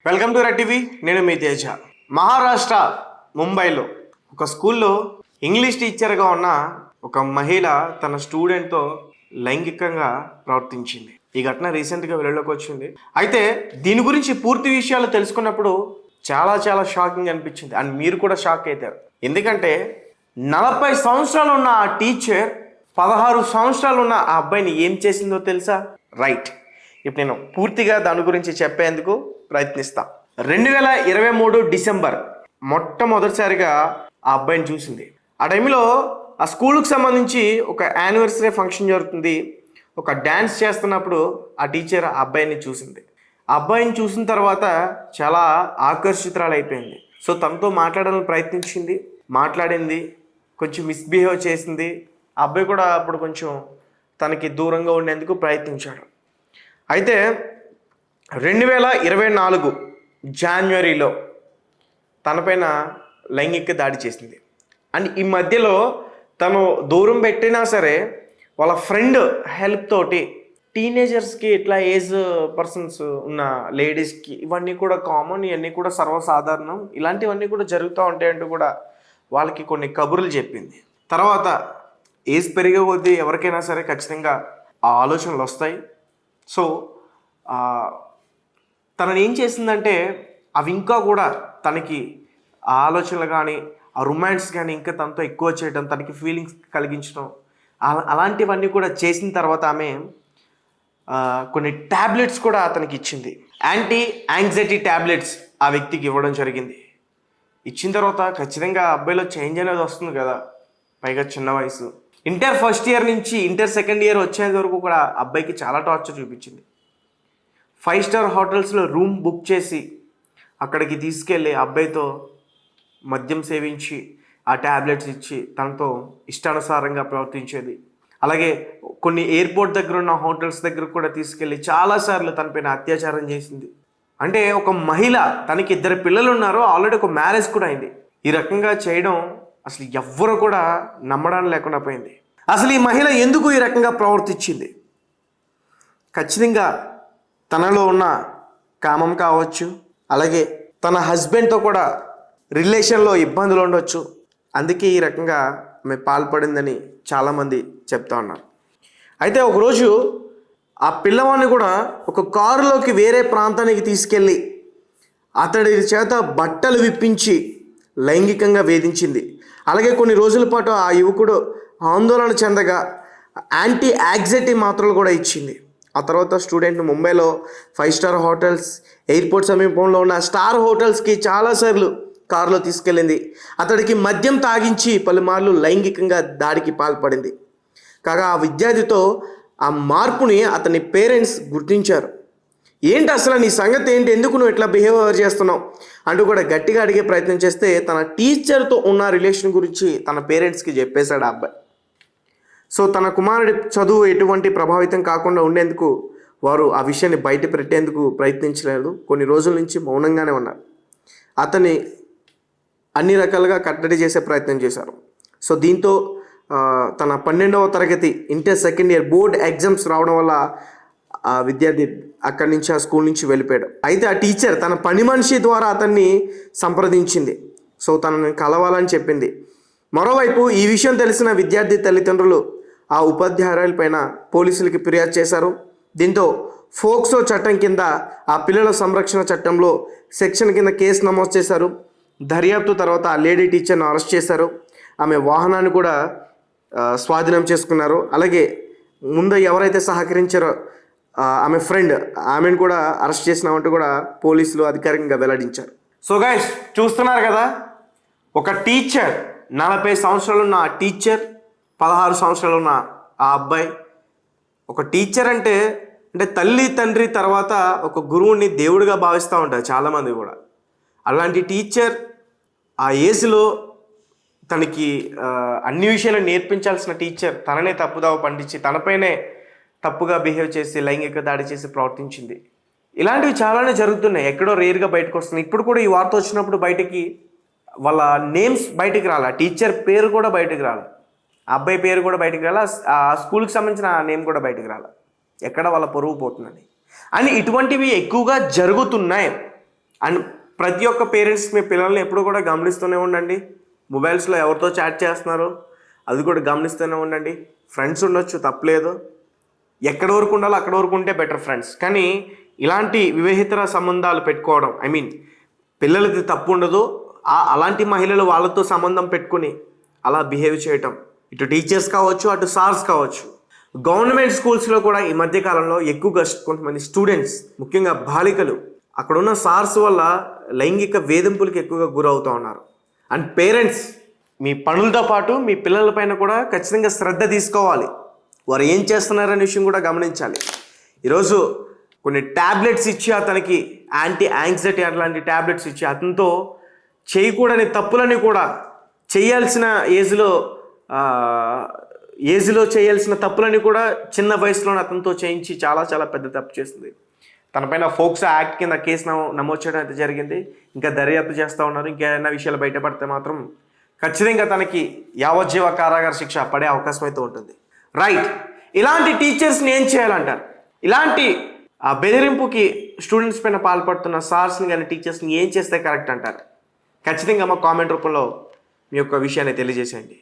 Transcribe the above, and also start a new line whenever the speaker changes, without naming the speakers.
Welcome to red TV. నేను మీ తేజ. మహారాష్ట్ర ముంబైలో ఒక స్కూల్లో ఇంగ్లీష్ టీచర్గా ఉన్న ఒక మహిళ తన స్టూడెంట్తో లైంగికంగా ప్రవర్తించింది. ఈ ఘటన రీసెంట్గా వెలుగులోకి వచ్చింది. అయితే దీని గురించి పూర్తి విషయాలు తెలుసుకున్నప్పుడు చాలా చాలా షాకింగ్ అనిపించింది. అండ్ మీరు కూడా షాక్ అవుతారు. ఎందుకంటే 40 సంవత్సరాలు ఉన్న ఆ టీచర్ 16 సంవత్సరాలు ఉన్న ఆ అబ్బాయిని ఏం చేసిందో తెలుసా? రైట్, ఇప్పుడు నేను పూర్తిగా దాని గురించి చెప్పేందుకు ప్రయత్నిస్తా. 2023 డిసెంబర్ మొట్టమొదటిసారిగా ఆ అబ్బాయిని చూసింది. ఆ టైంలో ఆ స్కూల్కి సంబంధించి ఒక యానివర్సరీ ఫంక్షన్ జరుగుతుంది. ఒక డ్యాన్స్ చేస్తున్నప్పుడు ఆ టీచర్ ఆ అబ్బాయిని చూసింది. ఆ అబ్బాయిని చూసిన తర్వాత చాలా ఆకర్షితురాలైపోయింది. సో తనతో మాట్లాడాలని ప్రయత్నించింది, మాట్లాడింది, కొంచెం మిస్బిహేవ్ చేసింది. ఆ అబ్బాయి కూడా అప్పుడు కొంచెం తనకి దూరంగా ఉండేందుకు ప్రయత్నించాడు. అయితే 2024 జాన్వరిలో తనపైన లైంగిక దాడి చేసింది. అండ్ ఈ మధ్యలో తను దూరం పెట్టినా సరే వాళ్ళ ఫ్రెండ్ హెల్ప్ తోటి టీనేజర్స్కి ఇట్లా ఏజ్ పర్సన్స్ ఉన్న లేడీస్కి ఇవన్నీ కూడా కామన్, ఇవన్నీ కూడా సర్వసాధారణం, ఇలాంటివన్నీ కూడా జరుగుతూ ఉంటాయంటూ కూడా వాళ్ళకి కొన్ని కబుర్లు చెప్పింది. తర్వాత ఏజ్ పెరిగే కొద్దీ ఎవరికైనా సరే ఖచ్చితంగా ఆ ఆలోచనలు వస్తాయి. సో తనని ఏం చేసిందంటే అవి ఇంకా కూడా తనకి ఆ ఆలోచనలు కానీ ఆ రొమాన్స్ కానీ ఇంకా తనతో ఎక్కువ చేయడం, తనకి ఫీలింగ్స్ కలిగించడం, అలాంటివన్నీ కూడా చేసిన తర్వాత ఆమె కొన్ని ట్యాబ్లెట్స్ కూడా అతనికి ఇచ్చింది. యాంటీ యాంగ్జైటీ ట్యాబ్లెట్స్ ఆ వ్యక్తికి ఇవ్వడం జరిగింది. ఇచ్చిన తర్వాత ఖచ్చితంగా అబ్బాయిలో చేంజ్ అనేది వస్తుంది కదా, పైగా చిన్న వయసు. ఇంటర్ ఫస్ట్ ఇయర్ నుంచి ఇంటర్ సెకండ్ ఇయర్ వచ్చేంత వరకు కూడా అబ్బాయికి చాలా టార్చర్ చూపించింది. 5 స్టార్ హోటల్స్లో రూమ్ బుక్ చేసి అక్కడికి తీసుకెళ్ళి అబ్బాయితో మద్యం సేవించి ఆ ట్యాబ్లెట్స్ ఇచ్చి తనతో ఇష్టానుసారంగా ప్రవర్తించేది. అలాగే కొన్ని ఎయిర్పోర్ట్ దగ్గర ఉన్న హోటల్స్ దగ్గర కూడా తీసుకెళ్ళి చాలాసార్లు తనపైన అత్యాచారం చేసింది. అంటే ఒక మహిళ, తనకి 2 పిల్లలు ఉన్నారు, ఆల్రెడీ ఒక మ్యారేజ్ కూడా అయింది. ఈ రకంగా చేయడం అసలు ఎవ్వరు కూడా నమ్మడానికి లేకుండా పోయింది. అసలు ఈ మహిళ ఎందుకు ఈ రకంగా ప్రవర్తించింది? ఖచ్చితంగా తనలో ఉన్న కామం కావచ్చు, అలాగే తన హస్బెండ్తో కూడా రిలేషన్లో ఇబ్బందులు ఉండొచ్చు, అందుకే ఈ రకంగా ఆమె పాల్పడిందని చాలామంది చెప్తా ఉన్నారు. అయితే ఒకరోజు ఆ పిల్లవాడిని కూడా ఒక కారులోకి వేరే ప్రాంతానికి తీసుకెళ్ళి అతడి చేత బట్టలు విప్పించి లైంగికంగా వేధించింది. అలాగే కొన్ని రోజుల పాటు ఆ యువకుడు ఆందోళన చెందగా యాంటీ యాంగ్జైటీ మాత్రలు కూడా ఇచ్చింది. ఆ తర్వాత స్టూడెంట్ ముంబైలో 5 స్టార్ హోటల్స్, ఎయిర్పోర్ట్ సమీపంలో ఉన్న స్టార్ హోటల్స్కి చాలాసార్లు కారులో తీసుకెళ్ళింది. అతడికి మద్యం తాగించి పలుమార్లు లైంగికంగా దాడికి పాల్పడింది. కాగా ఆ విద్యార్థితో ఆ మార్పుని అతని పేరెంట్స్ గుర్తించారు. ఏంటి అసలు నీ సంగతి ఏంటి, ఎందుకు నువ్వు ఇట్లా బిహేవియర్ చేస్తున్నావు అంటూ కూడా గట్టిగా అడిగే ప్రయత్నం చేస్తే తన టీచర్తో ఉన్న రిలేషన్ గురించి తన పేరెంట్స్కి చెప్పేశాడు ఆ అబ్బాయి. సో తన కుమారుడి చదువు ఎటువంటి ప్రభావితం కాకుండా ఉండేందుకు వారు ఆ విషయాన్ని బయట పెట్టేందుకు ప్రయత్నించలేదు. కొన్ని రోజుల నుంచి మౌనంగానే ఉన్నారు. అతన్ని అన్ని రకాలుగా కట్టడి చేసే ప్రయత్నం చేశారు. సో దీంతో తన 12వ తరగతి inter second year board exams రావడం వల్ల ఆ విద్యార్థి అక్కడి నుంచి ఆ స్కూల్ నుంచి వెళ్ళిపోయాడు. అయితే ఆ టీచర్ తన పని మనిషి ద్వారా అతన్ని సంప్రదించింది. సో తనని కలవాలని చెప్పింది. మరోవైపు ఈ విషయం తెలిసిన విద్యార్థి తల్లిదండ్రులు ఆ ఉపాధ్యాయురాలపైన పోలీసులకి ఫిర్యాదు చేశారు. దీంతో ఫోక్సో చట్టం కింద ఆ పిల్లల సంరక్షణ చట్టంలో సెక్షన్ కింద కేసు నమోదు చేశారు. దర్యాప్తు తర్వాత ఆ లేడీ టీచర్ను అరెస్ట్ చేశారు. ఆమె వాహనాన్ని కూడా స్వాధీనం చేసుకున్నారు. అలాగే ముందు ఎవరైతే సహకరించారో ఆమె ఫ్రెండ్, ఆమెను కూడా అరెస్ట్ చేసినామంటూ కూడా పోలీసులు అధికారికంగా వెల్లడించారు. సో గైస్, చూస్తున్నారు కదా, ఒక టీచర్ 40 సంవత్సరాలు ఉన్న ఆ టీచర్, 16 సంవత్సరాలు ఉన్న ఆ అబ్బాయి. ఒక టీచర్ అంటే తల్లి తండ్రి తర్వాత ఒక గురువుని దేవుడిగా భావిస్తూ ఉంటారు చాలామంది కూడా. అలాంటి టీచర్ ఆ ఏజ్లో తనకి అన్ని విషయాలు నేర్పించాల్సిన టీచర్ తననే తప్పుదావ పండించి తనపైనే తప్పుగా బిహేవ్ చేసి లైంగిక దాడి చేసి ప్రవర్తించింది. ఇలాంటివి చాలానే జరుగుతున్నాయి, ఎక్కడో రేర్గా బయటకు వస్తున్నాయి. ఇప్పుడు కూడా ఈ వార్త వచ్చినప్పుడు బయటికి వాళ్ళ నేమ్స్ బయటికి రాల, టీచర్ పేరు కూడా బయటికి రాల, అబ్బాయి పేరు కూడా బయటికి రాల, ఆ స్కూల్కి సంబంధించిన నేమ్ కూడా బయటికి రాల. ఎక్కడ వాళ్ళ పొరుగు పోతుందని. అని ఇటువంటివి ఎక్కువగా జరుగుతున్నాయి. అండ్ ప్రతి ఒక్క పేరెంట్స్ మీ పిల్లల్ని ఎప్పుడు కూడా గమనిస్తూనే ఉండండి. మొబైల్స్లో ఎవరితో చాట్ చేస్తున్నారో అది కూడా గమనిస్తూనే ఉండండి. ఫ్రెండ్స్ ఉండొచ్చు, తప్పలేదు. ఎక్కడి వరకు ఉండాలో అక్కడి వరకు ఉంటే బెటర్ ఫ్రెండ్స్. కానీ ఇలాంటి వివాహేతర సంబంధాలు పెట్టుకోవడం, ఐ మీన్ పిల్లలది తప్పు ఉండదు, అలాంటి మహిళలు వాళ్ళతో సంబంధం పెట్టుకుని అలా బిహేవ్ చేయటం, ఇటు టీచర్స్ కావచ్చు, అటు సార్స్ కావచ్చు. గవర్నమెంట్ స్కూల్స్లో కూడా ఈ మధ్యకాలంలో ఎక్కువగా కొంతమంది స్టూడెంట్స్, ముఖ్యంగా బాలికలు, అక్కడున్న సార్స్ వల్ల లైంగిక వేధింపులకు ఎక్కువగా గురవుతూ ఉన్నారు. అండ్ పేరెంట్స్ మీ పనులతో పాటు మీ పిల్లలపైన కూడా ఖచ్చితంగా శ్రద్ధ తీసుకోవాలి. వారు ఏం చేస్తున్నారనే విషయం కూడా గమనించాలి. ఈరోజు కొన్ని ట్యాబ్లెట్స్ ఇచ్చి అతనికి యాంటీ యాంగ్జైటీ అట్లాంటి ట్యాబ్లెట్స్ ఇచ్చి అతనితో చేయకూడని తప్పులని కూడా చేయాల్సిన ఏజ్లో చేయాల్సిన తప్పులని కూడా చిన్న వయసులోనే అతనితో చేయించి చాలా చాలా పెద్ద తప్పు చేసింది. తనపైన ఫోక్సో యాక్ట్ కింద కేసు నమోదు చేయడం అయితే జరిగింది. ఇంకా దర్యాప్తు చేస్తూ ఉన్నారు. ఇంకేమైనా విషయాలు బయటపడితే మాత్రం ఖచ్చితంగా తనకి యావజ్జీవ కారాగార శిక్ష పడే అవకాశం అయితే ఉంటుంది. రైట్, ఇలాంటి టీచర్స్ని ఏం చేయాలంటారు? ఇలాంటి బెదిరింపుకి స్టూడెంట్స్ పైన పాల్పడుతున్న సార్స్ని కానీ టీచర్స్ని ఏం చేస్తే కరెక్ట్ అంటారు? ఖచ్చితంగా మా కామెంట్ రూపంలో మీ యొక్క విషయాన్ని తెలియజేసేయండి.